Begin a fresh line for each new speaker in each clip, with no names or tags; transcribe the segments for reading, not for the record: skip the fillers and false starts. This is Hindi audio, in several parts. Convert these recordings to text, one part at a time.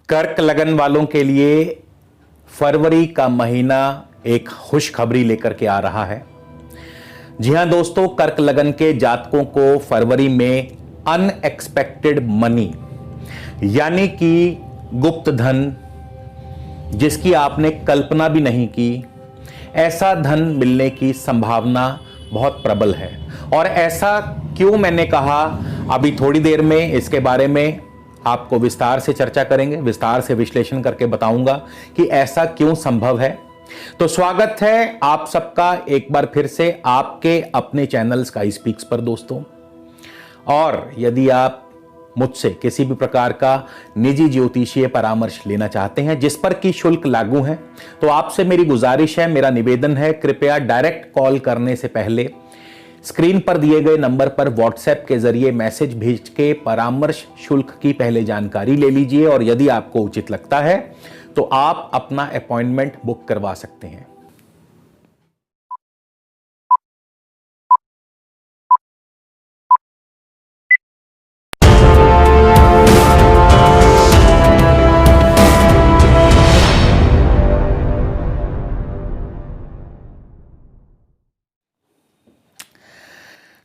कर्क लगन वालों के लिए फरवरी का महीना एक खुशखबरी लेकर के आ रहा है। जी हां दोस्तों, कर्क लगन के जातकों को फरवरी में अनएक्सपेक्टेड मनी यानी कि गुप्त धन, जिसकी आपने कल्पना भी नहीं की, ऐसा धन मिलने की संभावना बहुत प्रबल है। और ऐसा क्यों मैंने कहा, अभी थोड़ी देर में इसके बारे में आपको विस्तार से चर्चा करेंगे, विस्तार से विश्लेषण करके बताऊंगा कि ऐसा क्यों संभव है। तो स्वागत है आप सबका एक बार फिर से आपके अपने चैनल स्काई स्पीक्स पर दोस्तों। और यदि आप मुझसे किसी भी प्रकार का निजी ज्योतिषीय परामर्श लेना चाहते हैं जिस पर कि शुल्क लागू है, तो आपसे मेरी गुजारिश है, मेरा निवेदन है, कृपया डायरेक्ट कॉल करने से पहले स्क्रीन पर दिए गए नंबर पर व्हाट्सएप के जरिए मैसेज भेज के परामर्श शुल्क की पहले जानकारी ले लीजिए। और यदि आपको उचित लगता है तो आप अपना अपॉइंटमेंट बुक करवा सकते हैं।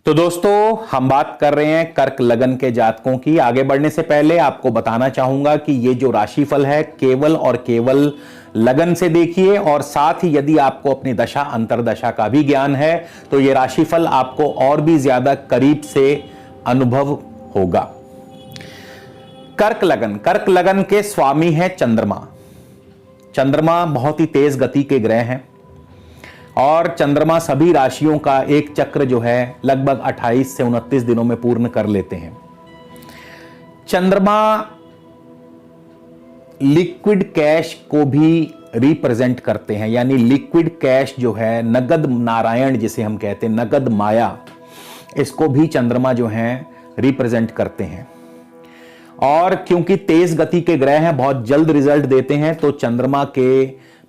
तो दोस्तों, हम बात कर रहे हैं कर्क लगन के जातकों की। आगे बढ़ने से पहले आपको बताना चाहूंगा कि ये जो राशिफल है केवल और केवल लगन से देखिए, और साथ ही यदि आपको अपनी दशा अंतरदशा का भी ज्ञान है तो ये राशिफल आपको और भी ज्यादा करीब से अनुभव होगा। कर्क लगन के स्वामी है चंद्रमा। चंद्रमा बहुत ही तेज गति के ग्रह हैं और चंद्रमा सभी राशियों का एक चक्र जो है लगभग 28 से 29 दिनों में पूर्ण कर लेते हैं। चंद्रमा लिक्विड कैश को भी रिप्रेजेंट करते हैं, यानी लिक्विड कैश जो है, नगद नारायण जिसे हम कहते हैं, नगद माया, इसको भी चंद्रमा जो है रिप्रेजेंट करते हैं। और क्योंकि तेज गति के ग्रह हैं, बहुत जल्द रिजल्ट देते हैं, तो चंद्रमा के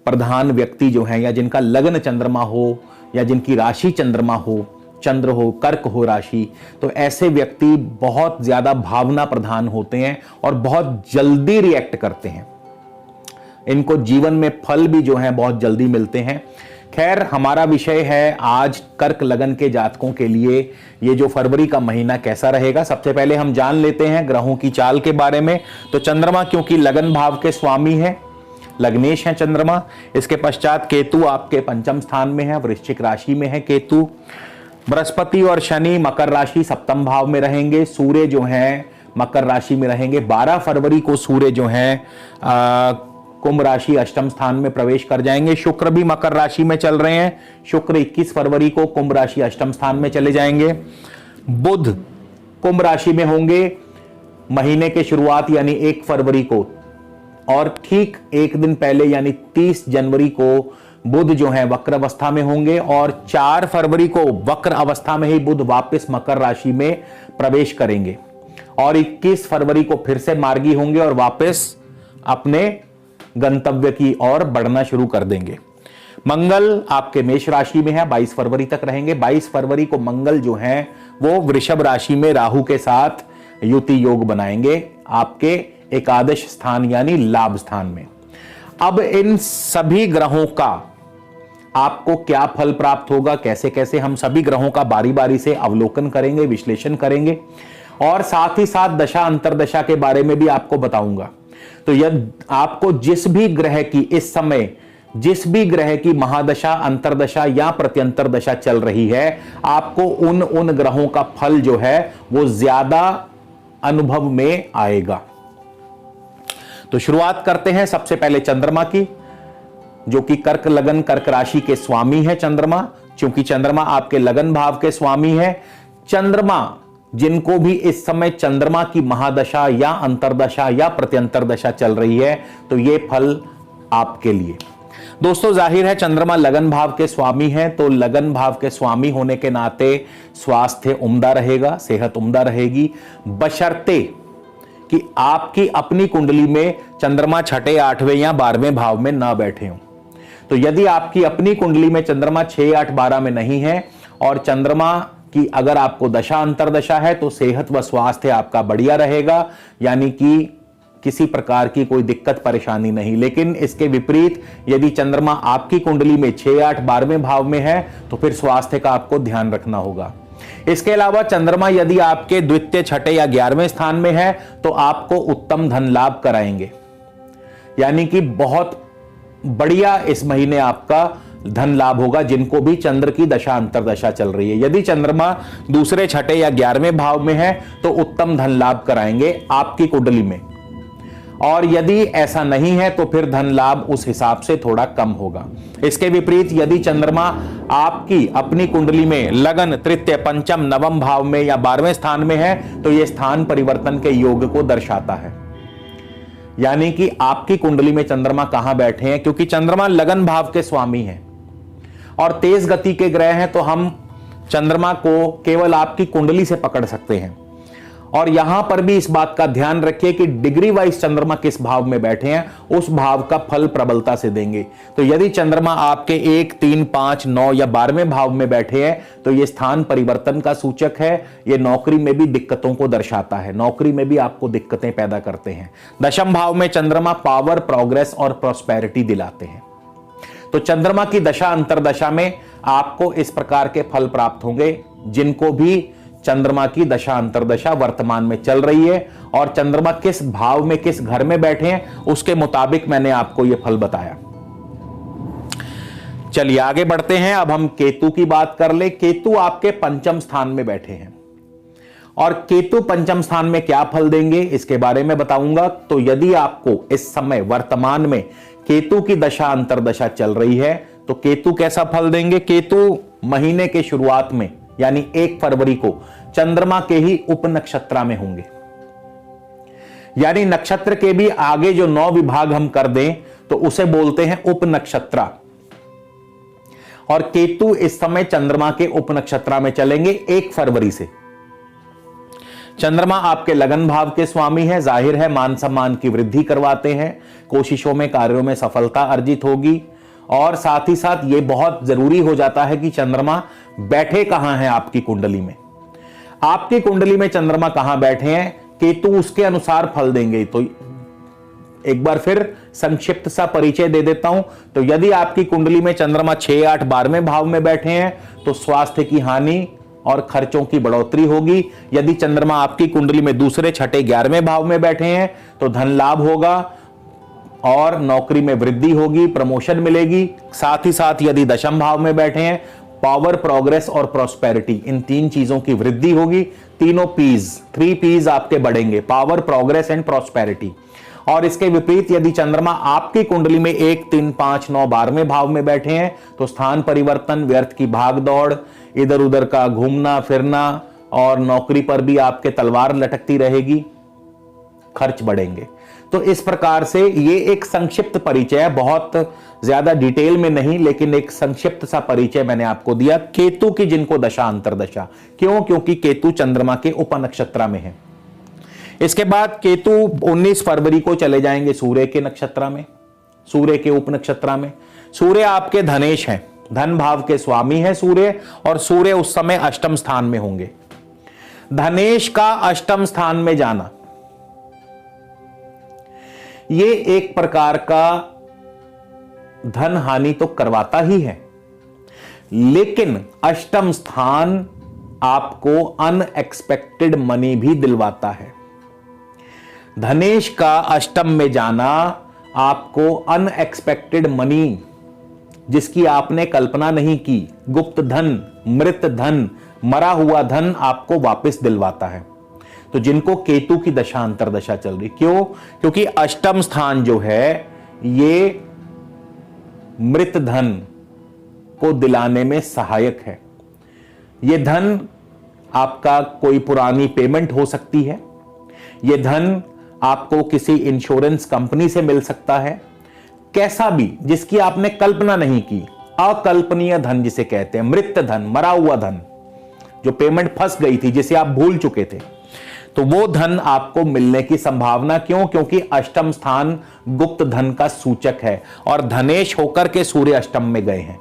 प्रधान व्यक्ति जो हैं, या जिनका लग्न चंद्रमा हो या जिनकी राशि चंद्रमा हो, चंद्र हो, कर्क हो राशि, तो ऐसे व्यक्ति बहुत ज्यादा भावना प्रधान होते हैं और बहुत जल्दी रिएक्ट करते हैं। इनको जीवन में फल भी जो है बहुत जल्दी मिलते हैं। खैर, हमारा विषय है आज कर्क लगन के जातकों के लिए ये जो फरवरी का महीना कैसा रहेगा। सबसे पहले हम जान लेते हैं ग्रहों की चाल के बारे में। तो चंद्रमा क्योंकि लगन भाव के स्वामी है, लग्नेश है चंद्रमा। इसके पश्चात केतु आपके पंचम स्थान में है, वृश्चिक राशि में है केतु। बृहस्पति और शनि मकर राशि सप्तम भाव में रहेंगे। सूर्य जो है मकर राशि में रहेंगे। 12 फरवरी को सूर्य जो है कुंभ राशि अष्टम स्थान में प्रवेश कर जाएंगे। शुक्र भी मकर राशि में चल रहे हैं। शुक्र 21 फरवरी को कुंभ राशि अष्टम स्थान में चले जाएंगे। बुध कुंभ राशि में होंगे महीने के शुरुआत यानी 1 फरवरी को, और ठीक एक दिन पहले यानी 30 जनवरी को बुध जो है वक्र अवस्था में होंगे। और 4 फरवरी को वक्र अवस्था में ही बुध वापस मकर राशि में प्रवेश करेंगे और 21 फरवरी को फिर से मार्गी होंगे और वापस अपने गंतव्य की ओर बढ़ना शुरू कर देंगे। मंगल आपके मेष राशि में है, 22 फरवरी तक रहेंगे। 22 फरवरी को मंगल जो है वो वृषभ राशि में राहु के साथ युति योग बनाएंगे आपके एकादश स्थान यानी लाभ स्थान में। अब इन सभी ग्रहों का आपको क्या फल प्राप्त होगा, कैसे कैसे, हम सभी ग्रहों का बारी बारी से अवलोकन करेंगे, विश्लेषण करेंगे, और साथ ही साथ दशा अंतरदशा के बारे में भी आपको बताऊंगा। तो यदि आपको जिस भी ग्रह की इस समय जिस भी ग्रह की महादशा अंतरदशा या प्रत्यंतर दशा चल रही है, आपको उन ग्रहों का फल जो है वो ज्यादा अनुभव में आएगा। तो शुरुआत करते हैं सबसे पहले चंद्रमा की, जो कि कर्क लगन कर्क राशि के स्वामी है चंद्रमा। क्योंकि चंद्रमा आपके लगन भाव के स्वामी है, चंद्रमा जिनको भी इस समय चंद्रमा की महादशा या अंतरदशा या प्रत्यंतर दशा चल रही है, तो ये फल आपके लिए। दोस्तों, जाहिर है चंद्रमा लगन भाव के स्वामी है, तो लगन भाव के स्वामी होने के नाते स्वास्थ्य उम्दा रहेगा, सेहत उम्दा रहेगी, बशर्ते कि आपकी अपनी कुंडली में चंद्रमा छठे, 8वें या 12वें भाव में ना बैठे हों। तो यदि आपकी अपनी कुंडली में चंद्रमा 6, 8, 12 में नहीं है और चंद्रमा की अगर आपको दशा अंतरदशा है, तो सेहत व स्वास्थ्य आपका बढ़िया रहेगा, यानी कि किसी प्रकार की कोई दिक्कत परेशानी नहीं। लेकिन इसके विपरीत यदि चंद्रमा आपकी कुंडली में 6, 8, 12वें भाव में है तो फिर स्वास्थ्य का आपको ध्यान रखना होगा। इसके अलावा चंद्रमा यदि आपके द्वितीय, छठे या 11वें स्थान में है तो आपको उत्तम धन लाभ कराएंगे, यानी कि बहुत बढ़िया इस महीने आपका धन लाभ होगा जिनको भी चंद्र की दशा अंतरदशा चल रही है। यदि चंद्रमा दूसरे, छठे या 11वें भाव में है तो उत्तम धन लाभ कराएंगे आपकी कुंडली में, और यदि ऐसा नहीं है तो फिर धन लाभ उस हिसाब से थोड़ा कम होगा। इसके विपरीत यदि चंद्रमा आपकी अपनी कुंडली में लगन, तृतीय, पंचम, नवम भाव में या 12वें स्थान में है तो यह स्थान परिवर्तन के योग को दर्शाता है, यानी कि आपकी कुंडली में चंद्रमा कहां बैठे हैं, क्योंकि चंद्रमा लगन भाव के स्वामी हैं और तेज गति के ग्रह हैं, तो हम चंद्रमा को केवल आपकी कुंडली से पकड़ सकते हैं। और यहां पर भी इस बात का ध्यान रखिए कि डिग्री वाइज चंद्रमा किस भाव में बैठे हैं उस भाव का फल प्रबलता से देंगे। तो यदि चंद्रमा आपके 1, 3, 5, 9 या 12वें भाव में बैठे हैं तो यह स्थान परिवर्तन का सूचक है। यह नौकरी में भी दिक्कतों को दर्शाता है, नौकरी में भी आपको दिक्कतें पैदा करते हैं। दशम भाव में चंद्रमा पावर, प्रोग्रेस और प्रॉस्पेरिटी दिलाते हैं। तो चंद्रमा की दशा अंतरदशा में आपको इस प्रकार के फल प्राप्त होंगे जिनको भी चंद्रमा की दशा अंतरदशा वर्तमान में चल रही है, और चंद्रमा किस भाव में, किस घर में बैठे हैं उसके मुताबिक मैंने आपको यह फल बताया। चलिए आगे बढ़ते हैं। अब हम केतु की बात कर ले। केतु आपके पंचम स्थान में बैठे हैं, और केतु पंचम स्थान में क्या फल देंगे इसके बारे में बताऊंगा। तो यदि आपको इस समय वर्तमान में केतु की दशा अंतरदशा चल रही है तो केतु कैसा फल देंगे। केतु महीने के शुरुआत में यानी 1 फरवरी को चंद्रमा के ही उप नक्षत्र में होंगे, यानी नक्षत्र के भी आगे जो 9 विभाग हम कर दें तो उसे बोलते हैं उप नक्षत्र, और केतु इस समय चंद्रमा के उप नक्षत्र में चलेंगे 1 फरवरी से। चंद्रमा आपके लगन भाव के स्वामी है, जाहिर है मान सम्मान की वृद्धि करवाते हैं, कोशिशों में, कार्यों में सफलता अर्जित होगी, और साथ ही साथ यह बहुत जरूरी हो जाता है कि चंद्रमा बैठे कहां हैं आपकी कुंडली में। आपकी कुंडली में चंद्रमा कहां बैठे हैं, केतु उसके अनुसार फल देंगे। तो एक बार फिर संक्षिप्त सा परिचय दे देता हूं। तो यदि आपकी कुंडली में चंद्रमा 6, 8, 12वें भाव में बैठे हैं तो स्वास्थ्य की हानि और खर्चों की बढ़ोतरी होगी। यदि चंद्रमा आपकी कुंडली में दूसरे, छठे, 11वें भाव में बैठे हैं तो धन लाभ होगा और नौकरी में वृद्धि होगी, प्रमोशन मिलेगी। साथ ही साथ यदि दशम भाव में बैठे हैं, पावर, प्रोग्रेस और प्रॉस्पेरिटी, इन 3 चीजों की वृद्धि होगी। तीनों पीज, 3 पीज आपके बढ़ेंगे, पावर, प्रोग्रेस एंड प्रॉस्पेरिटी। और इसके विपरीत यदि चंद्रमा आपकी कुंडली में 1, 3, 5, 9, 12वें भाव में बैठे हैं तो स्थान परिवर्तन, व्यर्थ की भाग दौड़, इधर उधर का घूमना फिरना, और नौकरी पर भी आपके तलवार लटकती रहेगी, खर्च बढ़ेंगे। तो इस प्रकार से ये एक संक्षिप्त परिचय है, बहुत ज्यादा डिटेल में नहीं, लेकिन एक संक्षिप्त सा परिचय मैंने आपको दिया केतु की, जिनको दशा अंतरदशा। क्यों? क्योंकि केतु चंद्रमा के उपनक्षत्र में है। इसके बाद केतु 19 फरवरी को चले जाएंगे सूर्य के नक्षत्र में, सूर्य के उपनक्षत्र में। सूर्य आपके धनेश हैं, धन भाव के स्वामी है सूर्य, और सूर्य उस समय अष्टम स्थान में होंगे। धनेश का अष्टम स्थान में जाना ये एक प्रकार का धन हानि तो करवाता ही है, लेकिन अष्टम स्थान आपको अनएक्सपेक्टेड मनी भी दिलवाता है। धनेश का अष्टम में जाना आपको अनएक्सपेक्टेड मनी, जिसकी आपने कल्पना नहीं की, गुप्त धन, मृत धन, मरा हुआ धन आपको वापस दिलवाता है। तो जिनको केतु की दशा अंतरदशा चल रही, क्यों? क्योंकि अष्टम स्थान जो है ये मृत धन को दिलाने में सहायक है। ये धन आपका कोई पुरानी पेमेंट हो सकती है, ये धन आपको किसी इंश्योरेंस कंपनी से मिल सकता है, कैसा भी, जिसकी आपने कल्पना नहीं की, अकल्पनीय धन जिसे कहते हैं, मृत धन, मरा हुआ धन, जो पेमेंट फंस गई थी, जिसे आप भूल चुके थे, तो वो धन आपको मिलने की संभावना। क्यों? क्योंकि अष्टम स्थान गुप्त धन का सूचक है, और धनेश होकर के सूर्य अष्टम में गए हैं।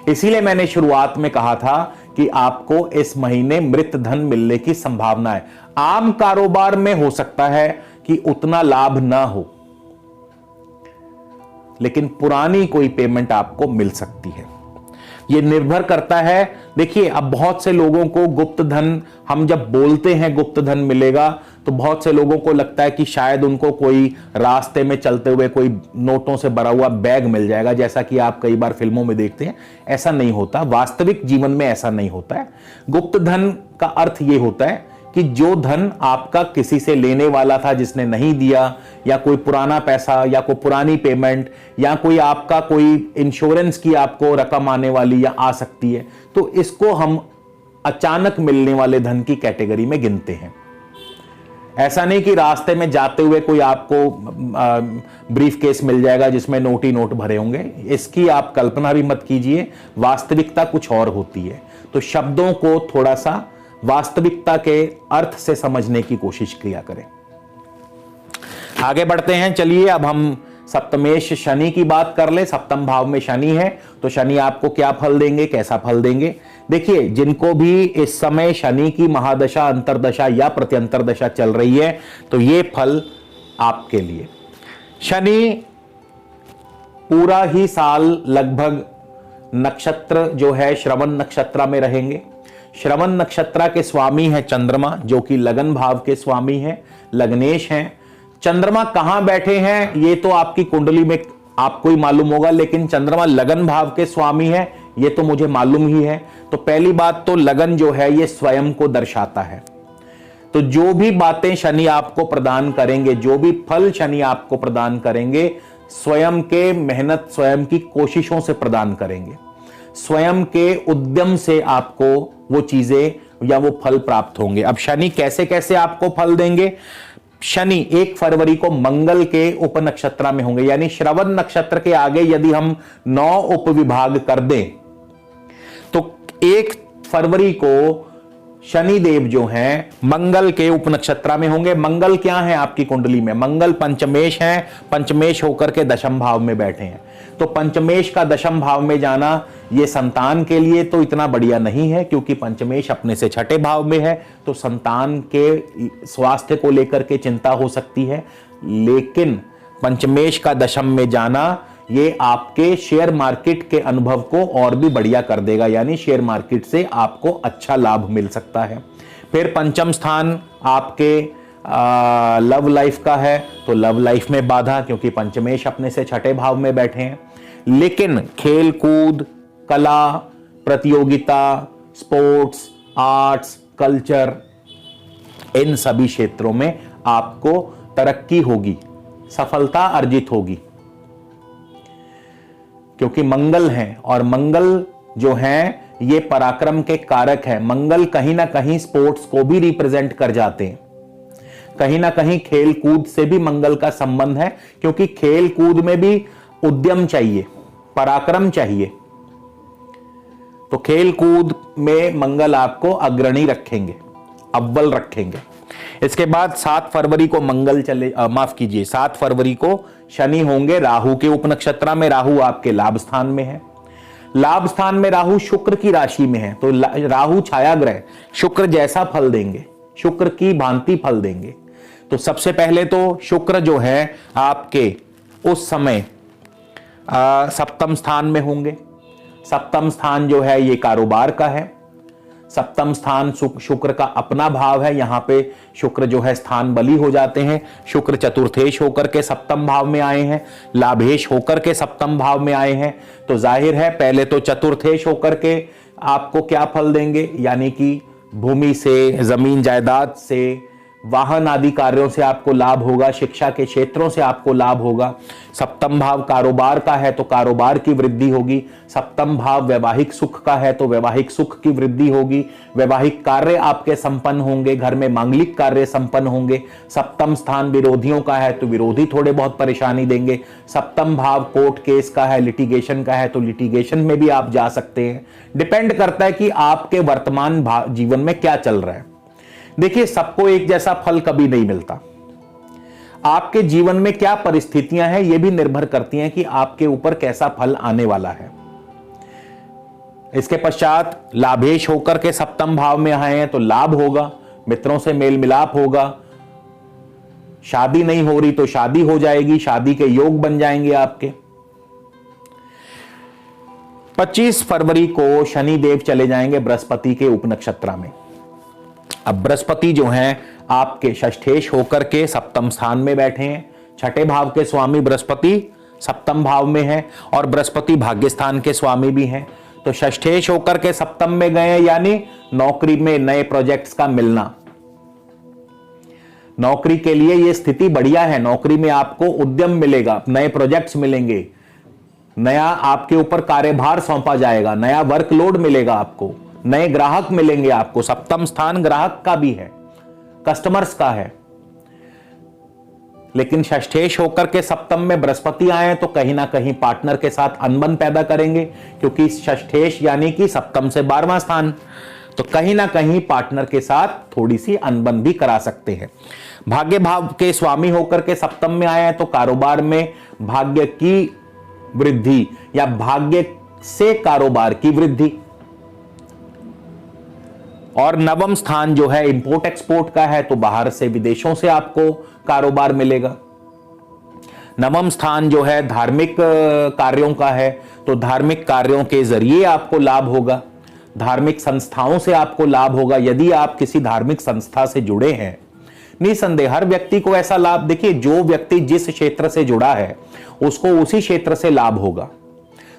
इसीलिए मैंने शुरुआत में कहा था कि आपको इस महीने मृत धन मिलने की संभावना है। आम कारोबार में हो सकता है कि उतना लाभ ना हो, लेकिन पुरानी कोई पेमेंट आपको मिल सकती है। यह निर्भर करता है, देखिए अब बहुत से लोगों को गुप्त धन, हम जब बोलते हैं गुप्त धन मिलेगा तो बहुत से लोगों को लगता है कि शायद उनको कोई रास्ते में चलते हुए कोई नोटों से भरा हुआ बैग मिल जाएगा, जैसा कि आप कई बार फिल्मों में देखते हैं। ऐसा नहीं होता, वास्तविक जीवन में ऐसा नहीं होता है। गुप्त धन का अर्थ यह होता है कि जो धन आपका किसी से लेने वाला था जिसने नहीं दिया, या कोई पुराना पैसा या कोई पुरानी पेमेंट, या कोई आपका कोई इंश्योरेंस की आपको रकम आने वाली या आ सकती है, तो इसको हम अचानक मिलने वाले धन की कैटेगरी में गिनते हैं। ऐसा नहीं कि रास्ते में जाते हुए कोई आपको ब्रीफ केस मिल जाएगा जिसमें नोट ही नोट भरे होंगे, इसकी आप कल्पना भी मत कीजिए। वास्तविकता कुछ और होती है। तो शब्दों को थोड़ा सा वास्तविकता के अर्थ से समझने की कोशिश किया करें। आगे बढ़ते हैं, चलिए अब हम सप्तमेश शनि की बात कर ले। सप्तम भाव में शनि है, तो शनि आपको क्या फल देंगे, कैसा फल देंगे? देखिए, जिनको भी इस समय शनि की महादशा, अंतरदशा या प्रत्यंतर दशा चल रही है, तो ये फल आपके लिए। शनि पूरा ही साल लगभग नक्षत्र जो है श्रवण नक्षत्र में रहेंगे। श्रवण नक्षत्र के स्वामी है चंद्रमा, जो कि लगन भाव के स्वामी है, लग्नेश हैं। चंद्रमा कहां बैठे हैं ये तो आपकी कुंडली में आपको ही मालूम होगा, लेकिन चंद्रमा लगन भाव के स्वामी है ये तो मुझे मालूम ही है। तो पहली बात तो लगन जो है ये स्वयं को दर्शाता है। तो जो भी बातें शनि आपको प्रदान करेंगे, जो भी फल शनि आपको प्रदान करेंगे, स्वयं के मेहनत, स्वयं की कोशिशों से प्रदान करेंगे, स्वयं के उद्यम से आपको वो चीजें या वो फल प्राप्त होंगे। अब शनि कैसे कैसे आपको फल देंगे? शनि 1 फरवरी को मंगल के उपनक्षत्र में होंगे, यानी श्रवण नक्षत्र के आगे यदि हम 9 उपविभाग कर दें तो 1 फरवरी को शनि देव जो हैं मंगल के उपनक्षत्र में होंगे। मंगल क्या है आपकी कुंडली में? मंगल पंचमेश हैं, पंचमेश होकर के दशम भाव में बैठे हैं। तो पंचमेश का दशम भाव में जाना ये संतान के लिए तो इतना बढ़िया नहीं है, क्योंकि पंचमेश अपने से छठे भाव में है, तो संतान के स्वास्थ्य को लेकर के चिंता हो सकती है। लेकिन पंचमेश का दशम में जाना ये आपके शेयर मार्केट के अनुभव को और भी बढ़िया कर देगा, यानी शेयर मार्केट से आपको अच्छा लाभ मिल सकता है। फिर पंचम स्थान आपके लव लाइफ का है, तो लव लाइफ में बाधा, क्योंकि पंचमेश अपने से छठे भाव में बैठे हैं। लेकिन खेल कूद, कला, प्रतियोगिता, स्पोर्ट्स, आर्ट्स, कल्चर, इन सभी क्षेत्रों में आपको तरक्की होगी, सफलता अर्जित होगी, क्योंकि मंगल हैं और मंगल जो हैं ये पराक्रम के कारक हैं। मंगल कहीं ना कहीं स्पोर्ट्स को भी रिप्रेजेंट कर जाते हैं, कहीं ना कहीं खेल कूद से भी मंगल का संबंध है, क्योंकि खेल कूद में भी उद्यम चाहिए, पराक्रम चाहिए। तो खेल कूद में मंगल आपको अग्रणी रखेंगे, अव्वल रखेंगे। इसके बाद 7 फरवरी को मंगल माफ कीजिए 7 फरवरी को शनि होंगे राहु के उपनक्षत्र में। राहु आपके लाभ स्थान में है। लाभ स्थान में राहु शुक्र की राशि में है, तो राहु छाया ग्रह, शुक्र जैसा फल देंगे, शुक्र की भांति फल देंगे। तो सबसे पहले तो शुक्र जो है आपके उस समय सप्तम स्थान में होंगे। सप्तम स्थान जो है ये कारोबार का है। सप्तम स्थान शुक्र का अपना भाव है, यहां पे शुक्र जो है स्थान बली हो जाते हैं। शुक्र चतुर्थेश होकर के सप्तम भाव में आए हैं, लाभेश होकर के सप्तम भाव में आए हैं। तो जाहिर है पहले तो चतुर्थेश होकर के आपको क्या फल देंगे, यानी कि भूमि से, जमीन जायदाद से, वाहन आदि कार्यों से आपको लाभ होगा, शिक्षा के क्षेत्रों से आपको लाभ होगा। सप्तम भाव कारोबार का है तो कारोबार की वृद्धि होगी। सप्तम भाव वैवाहिक सुख का है तो वैवाहिक सुख की वृद्धि होगी। वैवाहिक कार्य आपके संपन्न होंगे, घर में मांगलिक कार्य संपन्न होंगे। सप्तम स्थान विरोधियों का है तो विरोधी थोड़े बहुत परेशानी देंगे। सप्तम भाव कोर्ट केस का है, लिटिगेशन का है तो लिटिगेशन में भी आप जा सकते हैं। डिपेंड करता है कि आपके वर्तमान जीवन में क्या चल रहा है। देखिए, सबको एक जैसा फल कभी नहीं मिलता। आपके जीवन में क्या परिस्थितियां हैं यह भी निर्भर करती हैं कि आपके ऊपर कैसा फल आने वाला है। इसके पश्चात लाभेश होकर के सप्तम भाव में आए हैं तो लाभ होगा, मित्रों से मेल मिलाप होगा, शादी नहीं हो रही तो शादी हो जाएगी, शादी के योग बन जाएंगे आपके। 25 फरवरी को शनि देव चले जाएंगे बृहस्पति के उपनक्षत्र में। अब बृहस्पति जो हैं आपके षष्ठेश होकर के सप्तम स्थान में बैठे हैं। छठे भाव के स्वामी बृहस्पति सप्तम भाव में है और बृहस्पति भाग्य स्थान के स्वामी भी हैं। तो षष्ठेश होकर के सप्तम में गए, यानी नौकरी में नए प्रोजेक्ट्स का मिलना। नौकरी के लिए यह स्थिति बढ़िया है। नौकरी में आपको उद्यम मिलेगा, नए प्रोजेक्ट्स मिलेंगे, नया आपके ऊपर कार्यभार सौंपा जाएगा, नया वर्कलोड मिलेगा आपको, नए ग्राहक मिलेंगे आपको। सप्तम स्थान ग्राहक का भी है, कस्टमर्स का है। लेकिन षष्ठेश होकर के सप्तम में बृहस्पति आए तो कहीं ना कहीं पार्टनर के साथ अनबन पैदा करेंगे, क्योंकि षष्ठेश यानी कि सप्तम से 12वां स्थान, तो कहीं ना कहीं पार्टनर के साथ थोड़ी सी अनबन भी करा सकते हैं। भाग्य भाव के स्वामी होकर के सप्तम में आए हैं तो कारोबार में भाग्य की वृद्धि या भाग्य से कारोबार की वृद्धि। और नवम स्थान जो है इंपोर्ट एक्सपोर्ट का है, तो बाहर से विदेशों से आपको कारोबार मिलेगा। नवम स्थान जो है धार्मिक कार्यों का है, तो धार्मिक कार्यों के जरिए आपको लाभ होगा, धार्मिक संस्थाओं से आपको लाभ होगा। यदि आप किसी धार्मिक संस्था से जुड़े हैं, निसंदेह हर व्यक्ति को ऐसा लाभ, देखिए जो व्यक्ति जिस क्षेत्र से जुड़ा है उसको उसी क्षेत्र से लाभ होगा।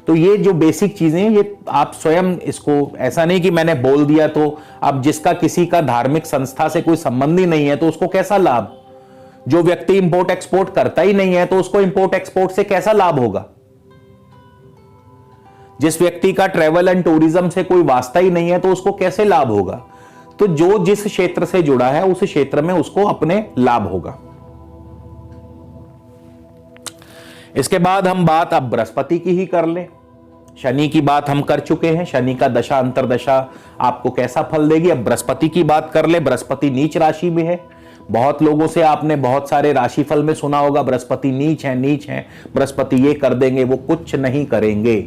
तो ये जो बेसिक चीजें, ये आप स्वयं इसको, ऐसा नहीं कि मैंने बोल दिया तो अब जिसका किसी का धार्मिक संस्था से कोई संबंध ही नहीं है तो उसको कैसा लाभ। जो व्यक्ति इंपोर्ट एक्सपोर्ट करता ही नहीं है तो उसको इंपोर्ट एक्सपोर्ट से कैसा लाभ होगा। जिस व्यक्ति का ट्रेवल एंड टूरिज्म से कोई वास्ता ही नहीं है तो उसको कैसे लाभ होगा। तो जो जिस क्षेत्र से जुड़ा है उस क्षेत्र में उसको अपने लाभ होगा। इसके बाद हम बात अब बृहस्पति की ही कर ले। शनि की बात हम कर चुके हैं, शनि का दशा अंतरदशा आपको कैसा फल देगी। अब बृहस्पति की बात कर ले। बृहस्पति नीच राशि में है। बहुत लोगों से आपने बहुत सारे राशिफल में सुना होगा बृहस्पति नीच है, नीच है, बृहस्पति ये कर देंगे, वो कुछ नहीं करेंगे,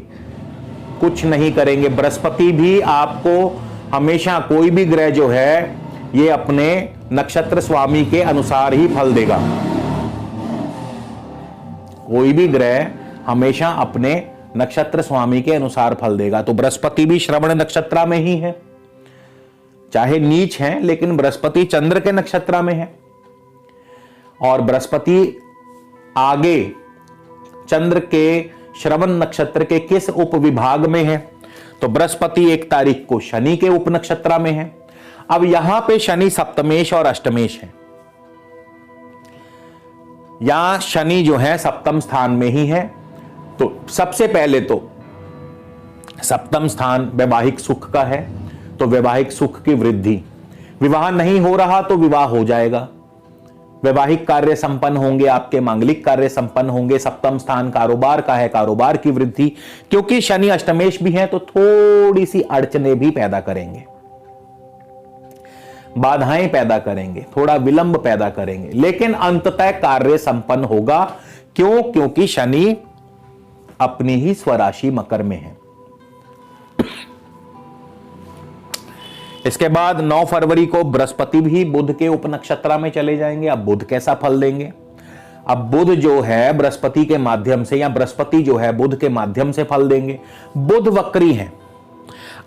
कुछ नहीं करेंगे। बृहस्पति भी आपको हमेशा, कोई भी ग्रह जो है ये अपने नक्षत्र स्वामी के अनुसार ही फल देगा। कोई भी ग्रह हमेशा अपने नक्षत्र स्वामी के अनुसार फल देगा। तो बृहस्पति भी श्रवण नक्षत्र में ही है, चाहे नीच है, लेकिन बृहस्पति चंद्र के नक्षत्र में है। और बृहस्पति आगे चंद्र के श्रवण नक्षत्र के किस उपविभाग में है, तो बृहस्पति 1 तारीख को शनि के उपनक्षत्र में है। अब यहां पे शनि सप्तमेश और अष्टमेश है। यहां शनि जो है सप्तम स्थान में ही है। तो सबसे पहले तो सप्तम स्थान वैवाहिक सुख का है, तो वैवाहिक सुख की वृद्धि। विवाह नहीं हो रहा तो विवाह हो जाएगा, वैवाहिक कार्य संपन्न होंगे, आपके मांगलिक कार्य संपन्न होंगे। सप्तम स्थान कारोबार का है, कारोबार की वृद्धि। क्योंकि शनि अष्टमेश भी है तो थोड़ी सी अड़चने भी पैदा करेंगे, बाधाएं पैदा करेंगे, थोड़ा विलंब पैदा करेंगे, लेकिन अंततः कार्य संपन्न होगा। क्यों? क्योंकि शनि अपनी ही स्वराशि मकर में है। इसके बाद 9 फरवरी को बृहस्पति भी बुध के उपनक्षत्र में चले जाएंगे। अब बुध कैसा फल देंगे? अब बुध जो है बृहस्पति के माध्यम से, या बृहस्पति जो है बुध के माध्यम से फल देंगे। बुध वक्री है।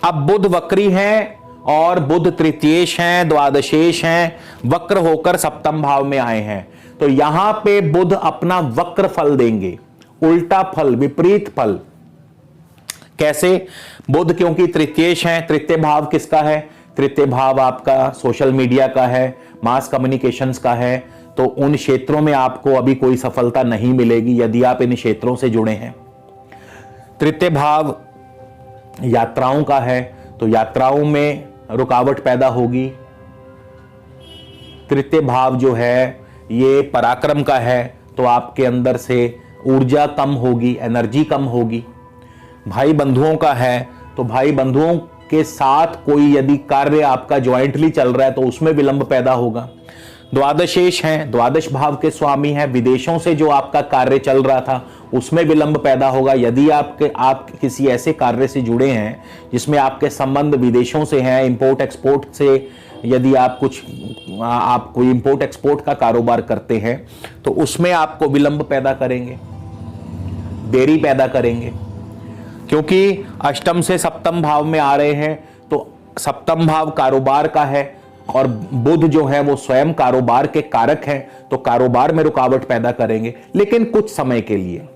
अब बुध वक्री है और बुध तृतीयेश हैं, द्वादशेश हैं, वक्र होकर सप्तम भाव में आए हैं। तो यहां पे बुध अपना वक्र फल देंगे, उल्टा फल, विपरीत फल। कैसे? बुध क्योंकि तृतीयेश हैं। तृतीय भाव किसका है? तृतीय भाव आपका सोशल मीडिया का है, मास कम्युनिकेशंस का है। तो उन क्षेत्रों में आपको अभी कोई सफलता नहीं मिलेगी यदि आप इन क्षेत्रों से जुड़े हैं। तृतीय भाव यात्राओं का है, तो यात्राओं में रुकावट पैदा होगी। तृतीय भाव जो है ये पराक्रम का है, तो आपके अंदर से ऊर्जा कम होगी, एनर्जी कम होगी। भाई बंधुओं का है, तो भाई बंधुओं के साथ कोई यदि कार्य आपका ज्वाइंटली चल रहा है तो उसमें विलंब पैदा होगा। द्वादशेश हैं, द्वादश भाव के स्वामी हैं, विदेशों से जो आपका कार्य चल रहा था उसमें विलंब पैदा होगा। यदि आप किसी ऐसे कार्य से जुड़े हैं जिसमें आपके संबंध विदेशों से हैं, इंपोर्ट एक्सपोर्ट से, यदि आप कोई इंपोर्ट एक्सपोर्ट का कारोबार करते हैं तो उसमें आपको विलंब पैदा करेंगे, देरी पैदा करेंगे, क्योंकि अष्टम से सप्तम भाव में आ रहे हैं। तो सप्तम भाव कारोबार का है और बुध जो है वो स्वयं कारोबार के कारक हैं, तो कारोबार में रुकावट पैदा करेंगे, लेकिन कुछ समय के लिए,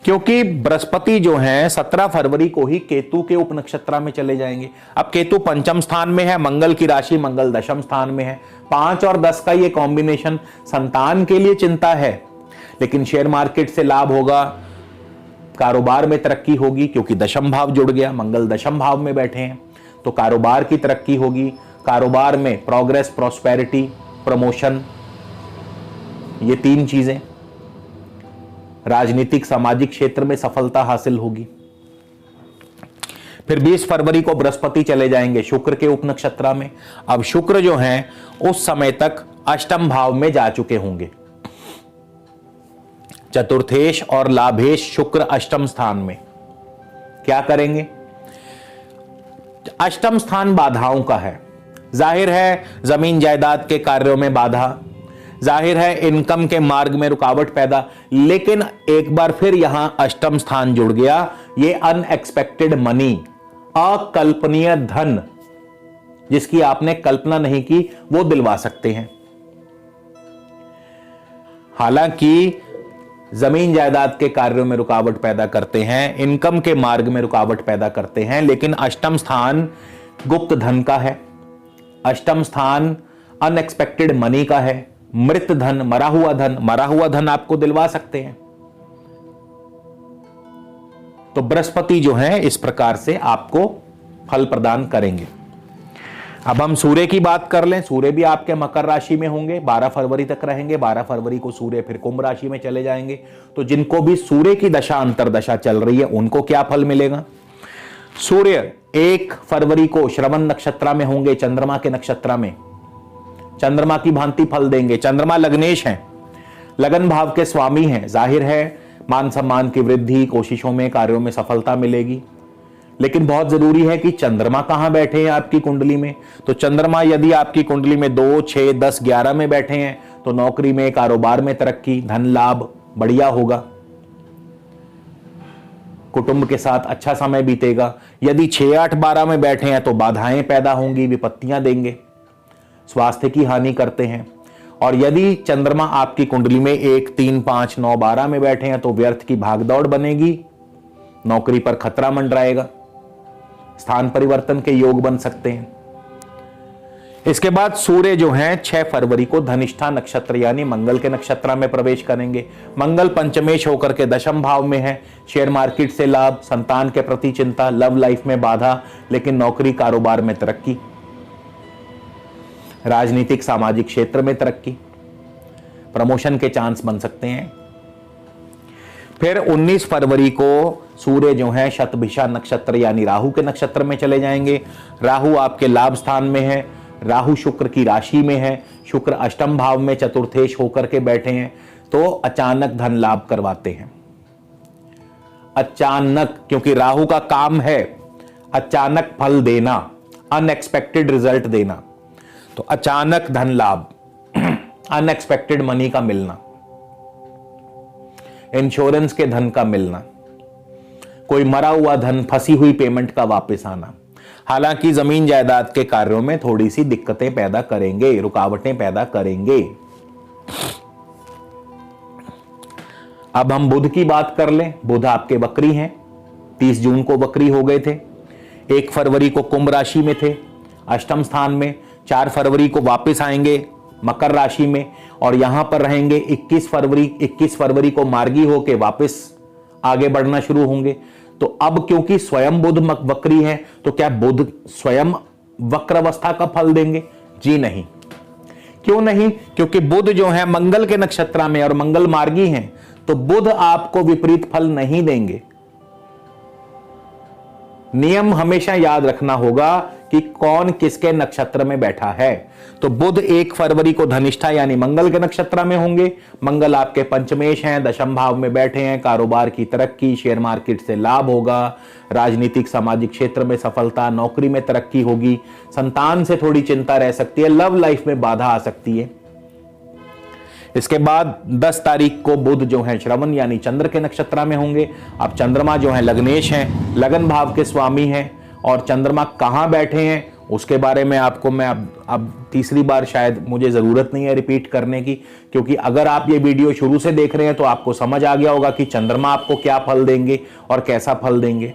क्योंकि बृहस्पति जो है 17 फरवरी को ही केतु के उपनक्षत्र में चले जाएंगे। अब केतु पंचम स्थान में है, मंगल की राशि, मंगल दशम स्थान में है। 5 और 10 का ये कॉम्बिनेशन संतान के लिए चिंता है, लेकिन शेयर मार्केट से लाभ होगा, कारोबार में तरक्की होगी, क्योंकि दशम भाव जुड़ गया, मंगल दशम भाव में बैठे हैं, तो कारोबार की तरक्की होगी। कारोबार में प्रोग्रेस, प्रॉस्पेरिटी, प्रमोशन, ये 3 चीजें। राजनीतिक सामाजिक क्षेत्र में सफलता हासिल होगी। फिर 20 फरवरी को बृहस्पति चले जाएंगे शुक्र के उपनक्षत्र में। अब शुक्र जो हैं उस समय तक अष्टम भाव में जा चुके होंगे। चतुर्थेश और लाभेश शुक्र अष्टम स्थान में क्या करेंगे? अष्टम स्थान बाधाओं का है। जाहिर है जमीन जायदाद के कार्यों में बाधा, जाहिर है इनकम के मार्ग में रुकावट पैदा, लेकिन एक बार फिर यहां अष्टम स्थान जुड़ गया। ये अनएक्सपेक्टेड मनी, अकल्पनीय धन, जिसकी आपने कल्पना नहीं की, वो दिलवा सकते हैं। हालांकि जमीन जायदाद के कार्यों में रुकावट पैदा करते हैं, इनकम के मार्ग में रुकावट पैदा करते हैं, लेकिन अष्टम स्थान गुप्त धन का है, अष्टम स्थान अनएक्सपेक्टेड मनी का है। मृत धन, मरा हुआ धन आपको दिलवा सकते हैं। तो बृहस्पति जो है इस प्रकार से आपको फल प्रदान करेंगे। अब हम सूर्य की बात कर लें। सूर्य भी आपके मकर राशि में होंगे, 12 फरवरी तक रहेंगे। 12 फरवरी को सूर्य फिर कुंभ राशि में चले जाएंगे। तो जिनको भी सूर्य की दशा अंतरदशा चल रही है उनको क्या फल मिलेगा? सूर्य 1 फरवरी को श्रवण नक्षत्र में होंगे, चंद्रमा के नक्षत्र में, चंद्रमा की भांति फल देंगे। चंद्रमा लग्नेश हैं, लगन भाव के स्वामी हैं। जाहिर है मान सम्मान की वृद्धि, कोशिशों में, कार्यों में सफलता मिलेगी, लेकिन बहुत जरूरी है कि चंद्रमा कहां बैठे हैं आपकी कुंडली में। तो चंद्रमा यदि आपकी कुंडली में 2, 6, 10, 11 में बैठे हैं तो नौकरी में, कारोबार में तरक्की, धन लाभ बढ़िया होगा, कुटुंब के साथ अच्छा समय बीतेगा। यदि 6, 8, 12 में बैठे हैं तो बाधाएं पैदा होंगी, विपत्तियां देंगे, स्वास्थ्य की हानि करते हैं। और यदि चंद्रमा आपकी कुंडली में 1, 3, 5, 9, 12 में बैठे हैं तो व्यर्थ की भागदौड़ बनेगी, नौकरी पर खतरा मंडराएगा, स्थान परिवर्तन के योग बन सकते हैं। इसके बाद सूर्य जो हैं 6 फरवरी को धनिष्ठा नक्षत्र यानी मंगल के नक्षत्र में प्रवेश करेंगे। मंगल पंचमेश होकर के दशम भाव में है। शेयर मार्केट से लाभ, संतान के प्रति चिंता, लव लाइफ में बाधा, लेकिन नौकरी कारोबार में तरक्की, राजनीतिक सामाजिक क्षेत्र में तरक्की, प्रमोशन के चांस बन सकते हैं। फिर 19 फरवरी को सूर्य जो है शतभिषा नक्षत्र यानी राहु के नक्षत्र में चले जाएंगे। राहु आपके लाभ स्थान में है, राहु शुक्र की राशि में है, शुक्र अष्टम भाव में चतुर्थेश होकर के बैठे हैं, तो अचानक धन लाभ करवाते हैं। अचानक, क्योंकि राहु का काम है अचानक फल देना, अनएक्सपेक्टेड रिजल्ट देना, तो अचानक धन लाभ, अनएक्सपेक्टेड मनी का मिलना, इंश्योरेंस के धन का मिलना, कोई मरा हुआ धन, फंसी हुई पेमेंट का वापस आना। हालांकि जमीन जायदाद के कार्यों में थोड़ी सी दिक्कतें पैदा करेंगे, रुकावटें पैदा करेंगे। अब हम बुध की बात कर लें। बुध आपके वक्री हैं, 30 जून को वक्री हो गए थे। 1 फरवरी को कुंभ राशि में थे, अष्टम स्थान में। 4 फरवरी को वापस आएंगे मकर राशि में और यहां पर रहेंगे 21 फरवरी को मार्गी होके वापस आगे बढ़ना शुरू होंगे। तो अब क्योंकि स्वयं बुध वक्री है तो क्या बुध स्वयं वक्र अवस्था का फल देंगे? जी नहीं। क्यों नहीं? क्योंकि बुध जो है मंगल के नक्षत्र में और मंगल मार्गी हैं, तो बुध आपको विपरीत फल नहीं देंगे। नियम हमेशा याद रखना होगा कि कौन किसके नक्षत्र में बैठा है। तो बुध 1 फरवरी को धनिष्ठा यानी मंगल के नक्षत्र में होंगे। मंगल आपके पंचमेश हैं, दशम भाव में बैठे हैं। कारोबार की तरक्की, शेयर मार्केट से लाभ होगा, राजनीतिक सामाजिक क्षेत्र में सफलता, नौकरी में तरक्की होगी। संतान से थोड़ी चिंता रह सकती है, लव लाइफ में बाधा आ सकती है। इसके बाद 10 तारीख को बुध जो है श्रवण यानी चंद्र के नक्षत्र में होंगे। अब चंद्रमा जो है लग्नेश हैं, लगन भाव के स्वामी हैं, और चंद्रमा कहां बैठे हैं उसके बारे में आपको मैं अब तीसरी बार शायद मुझे जरूरत नहीं है रिपीट करने की, क्योंकि अगर आप ये वीडियो शुरू से देख रहे हैं तो आपको समझ आ गया होगा कि चंद्रमा आपको क्या फल देंगे और कैसा फल देंगे।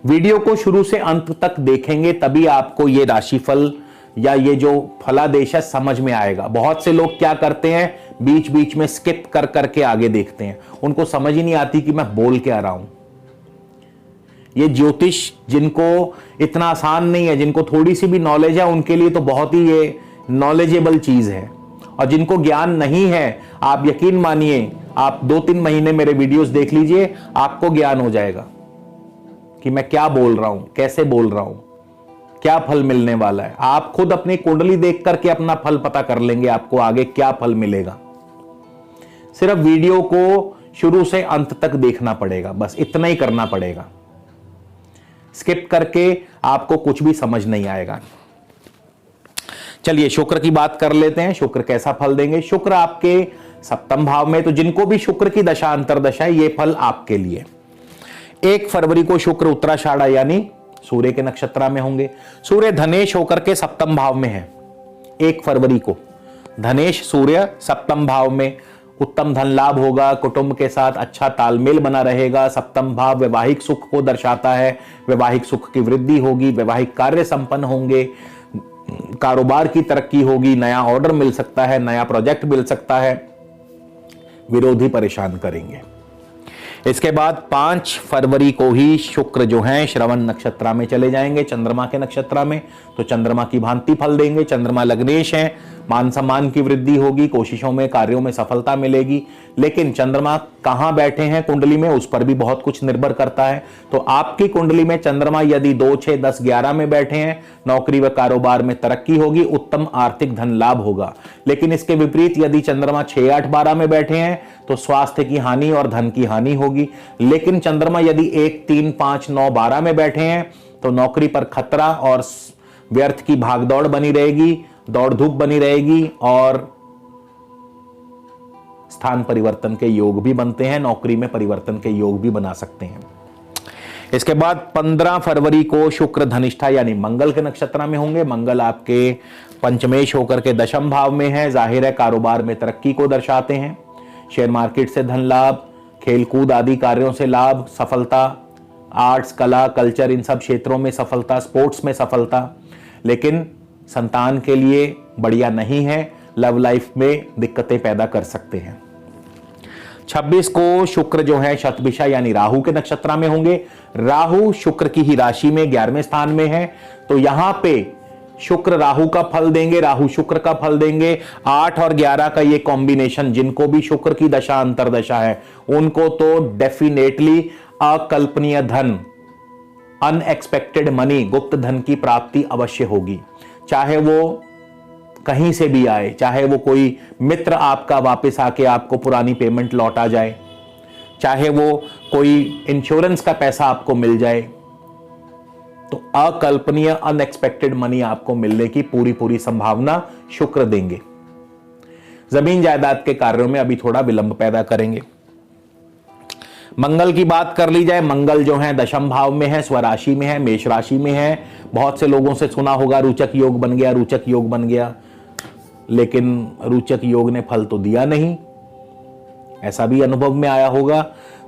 वीडियो को शुरू से अंत तक देखेंगे तभी आपको ये राशिफल या ये जो फलादेश है समझ में आएगा। बहुत से लोग क्या करते हैं, बीच बीच में स्किप कर करके आगे देखते हैं, उनको समझ ही नहीं आती कि मैं बोल क्या रहा हूं। ये ज्योतिष जिनको इतना आसान नहीं है, जिनको थोड़ी सी भी नॉलेज है, उनके लिए तो बहुत ही ये नॉलेजेबल चीज है। और जिनको ज्ञान नहीं है, आप यकीन मानिए, आप 2-3 महीने मेरे वीडियोस देख लीजिए, आपको ज्ञान हो जाएगा कि मैं क्या बोल रहा हूं, कैसे बोल रहा हूं, क्या फल मिलने वाला है। आप खुद अपनी कुंडली देख करके अपना फल पता कर लेंगे, आपको आगे क्या फल मिलेगा। सिर्फ वीडियो को शुरू से अंत तक देखना पड़ेगा, बस इतना ही करना पड़ेगा। स्किप करके आपको कुछ भी समझ नहीं आएगा। चलिए शुक्र की बात कर लेते हैं। शुक्र कैसा फल देंगे। शुक्र आपके 7वें भाव में, तो जिनको भी शुक्र की दशा अंतरदशा है, ये फल आपके लिए। 1 फरवरी को शुक्र उत्तराषाढ़ा यानी सूर्य के नक्षत्र में होंगे। सूर्य धनेश होकर के 7वें भाव में है। 1 फरवरी को धनेश सूर्य 7वें भाव में, उत्तम धन लाभ होगा, कुटुंब के साथ अच्छा तालमेल बना रहेगा। 7वां भाव वैवाहिक सुख को दर्शाता है, वैवाहिक सुख की वृद्धि होगी, वैवाहिक कार्य संपन्न होंगे, कारोबार की तरक्की होगी, नया ऑर्डर मिल सकता है, नया प्रोजेक्ट मिल सकता है, विरोधी परेशान करेंगे। इसके बाद 5 फरवरी को ही शुक्र जो है श्रवण नक्षत्र में चले जाएंगे, चंद्रमा के नक्षत्र में। तो चंद्रमा की भांति फल देंगे। चंद्रमा लग्नेश हैं, मान सम्मान की वृद्धि होगी, कोशिशों में कार्यों में सफलता मिलेगी। लेकिन चंद्रमा कहां बैठे हैं कुंडली में, उस पर भी बहुत कुछ निर्भर करता है। तो आपकी कुंडली में चंद्रमा यदि 2, 6, 10, 11 में बैठे हैं, नौकरी व कारोबार में तरक्की होगी, उत्तम आर्थिक धन लाभ होगा। लेकिन इसके विपरीत यदि चंद्रमा 6, 8, 12 में बैठे हैं तो स्वास्थ्य की हानि और धन की हानि होगी। लेकिन चंद्रमा यदि 1, 3, 5, 9, 12 में बैठे हैं तो नौकरी पर खतरा और व्यर्थ की भागदौड़ बनी रहेगी, दौड़ धूप बनी रहेगी, और स्थान परिवर्तन के योग भी बनते हैं, नौकरी में परिवर्तन के योग भी बना सकते हैं। इसके बाद 15 फरवरी को शुक्र धनिष्ठा यानी मंगल के नक्षत्र में होंगे। मंगल आपके पंचमेश होकर के 10वें भाव में है, जाहिर है कारोबार में तरक्की को दर्शाते हैं। शेयर मार्केट से धन लाभ, खेलकूद आदि कार्यों से लाभ, सफलता, आर्ट्स, कला, कल्चर, इन सब क्षेत्रों में सफलता, स्पोर्ट्स में सफलता। लेकिन संतान के लिए बढ़िया नहीं है, लव लाइफ में दिक्कतें पैदा कर सकते हैं। 26 को शुक्र जो है शतभिषा यानी राहु के नक्षत्र में होंगे। राहु शुक्र की ही राशि में 11वें स्थान में है, तो यहां पे शुक्र राहु का फल देंगे, राहु शुक्र का फल देंगे। 8 और 11 का ये कॉम्बिनेशन, जिनको भी शुक्र की दशा अंतरदशा है उनको तो डेफिनेटली अकल्पनीय धन, अनएक्सपेक्टेड मनी, गुप्त धन की प्राप्ति अवश्य होगी। चाहे वो कहीं से भी आए, चाहे वो कोई मित्र आपका वापस आके आपको पुरानी पेमेंट लौटा जाए, चाहे वो कोई इंश्योरेंस का पैसा आपको मिल जाए, तो अकल्पनीय अनएक्सपेक्टेड मनी आपको मिलने की पूरी संभावना शुक्र देंगे। जमीन जायदाद के कार्यों में अभी थोड़ा विलंब पैदा करेंगे। मंगल की बात कर ली जाए, मंगल जो है 10वें भाव में है, स्वराशि में है, मेष राशि में है। बहुत से लोगों से सुना होगा रोचक योग बन गया, रोचक योग बन गया, लेकिन रोचक योग ने फल तो दिया नहीं, ऐसा भी अनुभव में आया होगा।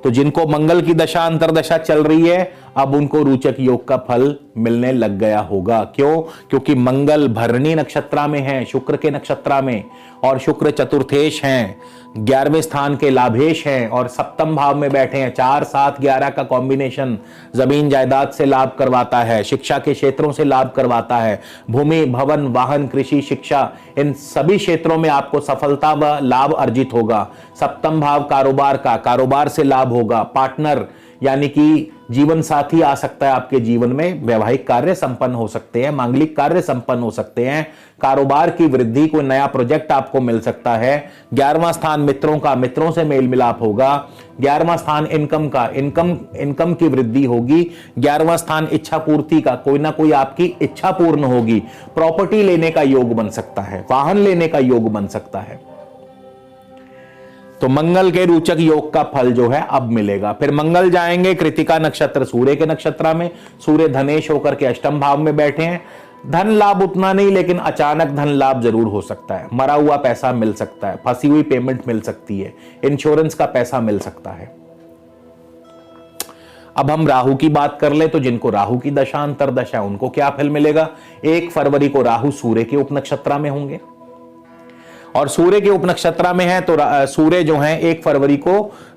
तो जिनको मंगल की दशा अंतरदशा चल रही है, अब उनको रोचक योग का फल मिलने लग गया होगा। क्यों? क्योंकि मंगल भरणी नक्षत्र में है, शुक्र के नक्षत्र में, और शुक्र चतुर्थेश हैं, 11वें स्थान के लाभेश हैं, और 7वें भाव में बैठे हैं। 4, 7, 11 का कॉम्बिनेशन जमीन जायदाद से लाभ करवाता है, शिक्षा के क्षेत्रों से लाभ करवाता है। भूमि, भवन, वाहन, कृषि, शिक्षा, इन सभी क्षेत्रों में आपको सफलता व लाभ अर्जित होगा। 7वां भाव कारोबार का, कारोबार से लाभ होगा। पार्टनर यानी कि जीवन साथी आ सकता है आपके जीवन में, वैवाहिक कार्य संपन्न हो सकते हैं, मांगलिक कार्य संपन्न हो सकते हैं, कारोबार की वृद्धि, कोई नया प्रोजेक्ट आपको मिल सकता है। 11वां स्थान मित्रों का, मित्रों से मेल मिलाप होगा। 11वां स्थान इनकम का, इनकम की वृद्धि होगी। 11वां स्थान इच्छा पूर्ति का, कोई ना कोई आपकी इच्छा पूर्ण होगी। प्रॉपर्टी लेने का योग बन सकता है, वाहन लेने का योग बन सकता है। तो मंगल के रोचक योग का फल जो है अब मिलेगा। फिर मंगल जाएंगे कृतिका नक्षत्र, सूर्य के नक्षत्र में। सूर्य धनेश होकर के अष्टम भाव में बैठे हैं। धन लाभ उतना नहीं, लेकिन अचानक धन लाभ जरूर हो सकता है। मरा हुआ पैसा मिल सकता है, फंसी हुई पेमेंट मिल सकती है, इंश्योरेंस का पैसा मिल सकता है। अब हम राहु की बात कर ले, तो जिनको राहु की दशा अंतर्दशा है उनको क्या फल मिलेगा। 1 फरवरी को राहु सूर्य के उपनक्षत्र में होंगे, और सूर्य के उपनक्षत्र में है तो सूर्य जो है 1 फरवरी को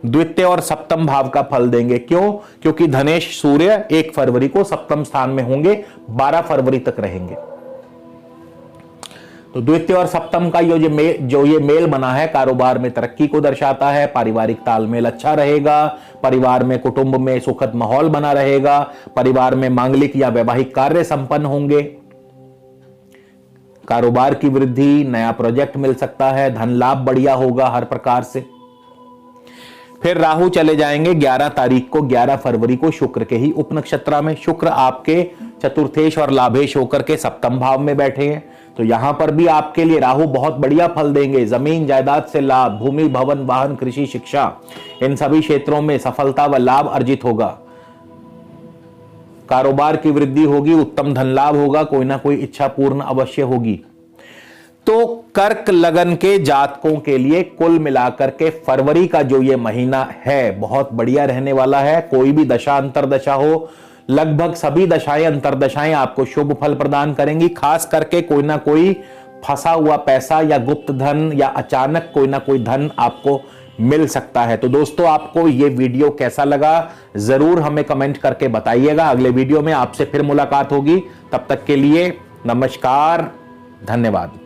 द्वितीय और सप्तम भाव का फल देंगे। क्यों? क्योंकि धनेश सूर्य 1 फरवरी को सप्तम स्थान में होंगे, 12 फरवरी तक रहेंगे। तो द्वितीय और सप्तम का जो ये मेल बना है, कारोबार में तरक्की को दर्शाता है। पारिवारिक तालमेल अच्छा रहेगा, परिवार में कुटुंब में सुखद माहौल बना रहेगा, परिवार में मांगलिक या वैवाहिक कार्य संपन्न होंगे, कारोबार की वृद्धि, नया प्रोजेक्ट मिल सकता है, धन लाभ बढ़िया होगा हर प्रकार से। फिर राहु चले जाएंगे 11 तारीख को, 11 फरवरी को शुक्र के ही उपनक्षत्र में। शुक्र आपके चतुर्थेश और लाभेश होकर के सप्तम भाव में बैठे हैं, तो यहां पर भी आपके लिए राहु बहुत बढ़िया फल देंगे। जमीन जायदाद से लाभ, भूमि भवन वाहन कृषि शिक्षा, इन सभी क्षेत्रों में सफलता व लाभ अर्जित होगा। कारोबार की वृद्धि होगी, उत्तम धन लाभ होगा, कोई ना कोई इच्छा पूर्ण अवश्य होगी। तो कर्क लगन के जातकों के लिए कुल मिलाकर के फरवरी का जो ये महीना है बहुत बढ़िया रहने वाला है। कोई भी दशा अंतरदशा हो, लगभग सभी दशाएं अंतरदशाएं आपको शुभ फल प्रदान करेंगी। खास करके कोई ना कोई फंसा हुआ पैसा या गुप्त धन या अचानक कोई ना कोई धन आपको मिल सकता है। तो दोस्तों, आपको ये वीडियो कैसा लगा जरूर हमें कमेंट करके बताइएगा। अगले वीडियो में आपसे फिर मुलाकात होगी, तब तक के लिए नमस्कार, धन्यवाद।